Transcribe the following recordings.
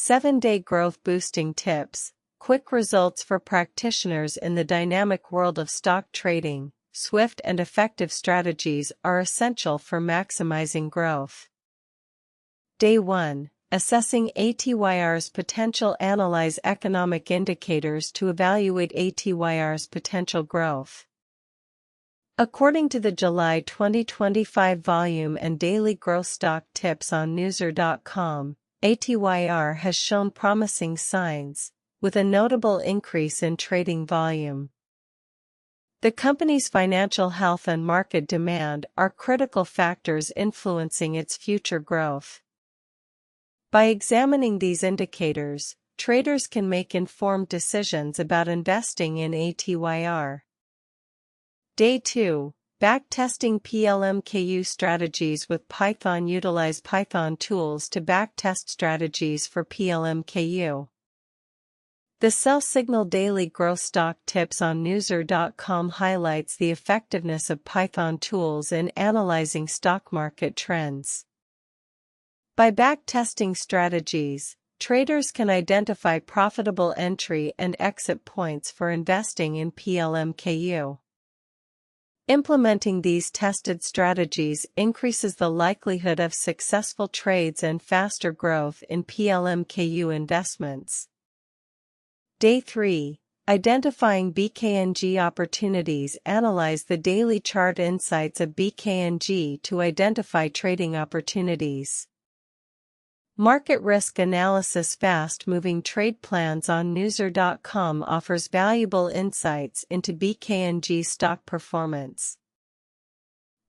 7-day growth boosting tips, quick results for practitioners in the dynamic world of stock trading. Swift and effective strategies are essential for maximizing growth. Day 1. Assessing ATYR's potential. Analyze economic indicators to evaluate ATYR's potential growth. According to the July 2025 volume and daily growth stock tips on newser.com, ATYR has shown promising signs, with a notable increase in trading volume. The company's financial health and market demand are critical factors influencing its future growth. By examining these indicators, traders can make informed decisions about investing in ATYR. Day 2. Backtesting PLMKU strategies with Python. Utilize Python tools to backtest strategies for PLMKU. The Sell Signal Daily Growth Stock Tips on newser.com highlights the effectiveness of Python tools in analyzing stock market trends. By backtesting strategies, traders can identify profitable entry and exit points for investing in PLMKU. Implementing these tested strategies increases the likelihood of successful trades and faster growth in PLMKU investments. Day 3. Identifying BKNG opportunities. Analyze the daily chart insights of BKNG to identify trading opportunities. Market risk analysis. Fast-moving trade plans on newser.com offers valuable insights into BKNG stock performance.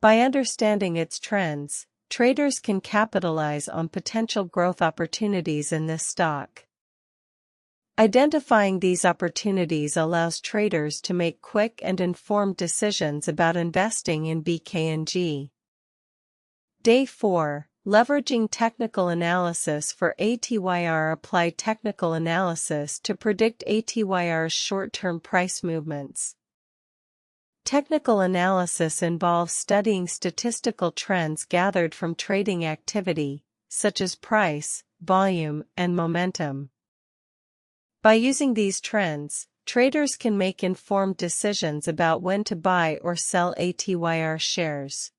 By understanding its trends, traders can capitalize on potential growth opportunities in this stock. Identifying these opportunities allows traders to make quick and informed decisions about investing in BKNG. Day 4. Leveraging technical analysis for ATYR. Apply technical analysis to predict ATYR's short-term price movements. Technical analysis involves studying statistical trends gathered from trading activity, such as price, volume, and momentum. By using these trends, traders can make informed decisions about when to buy or sell ATYR shares.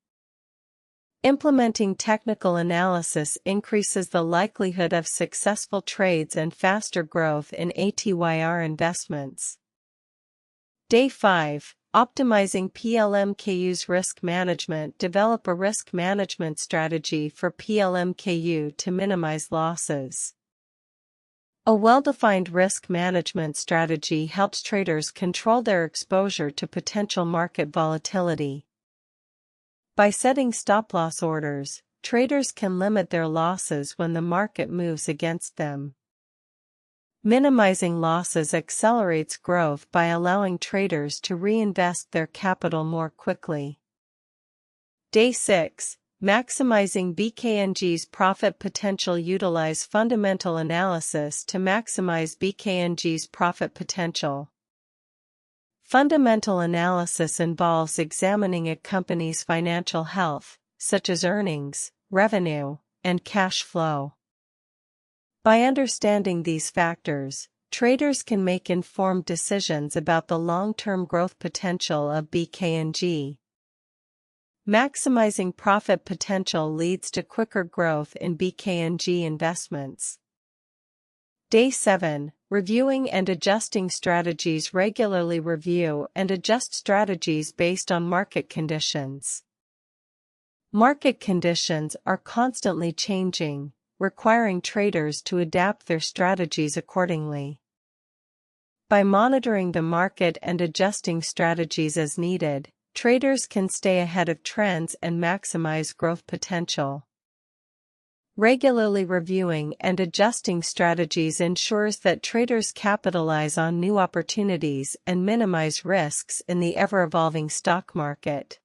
Implementing technical analysis increases the likelihood of successful trades and faster growth in ATYR investments. Day 5. Optimizing PLMKU's risk management. Develop a risk management strategy for PLMKU to minimize losses. A well-defined risk management strategy helps traders control their exposure to potential market volatility. By setting stop-loss orders, traders can limit their losses when the market moves against them. Minimizing losses accelerates growth by allowing traders to reinvest their capital more quickly. Day 6. Maximizing BKNG's profit potential. Utilize fundamental analysis to maximize BKNG's profit potential. Fundamental analysis involves examining a company's financial health, such as earnings, revenue, and cash flow. By understanding these factors, traders can make informed decisions about the long-term growth potential of BKNG. Maximizing profit potential leads to quicker growth in BKNG investments. Day 7. Reviewing and adjusting strategies. Regularly review and adjust strategies based on market conditions. Market conditions are constantly changing, requiring traders to adapt their strategies accordingly. By monitoring the market and adjusting strategies as needed, traders can stay ahead of trends and maximize growth potential. Regularly reviewing and adjusting strategies ensures that traders capitalize on new opportunities and minimize risks in the ever-evolving stock market.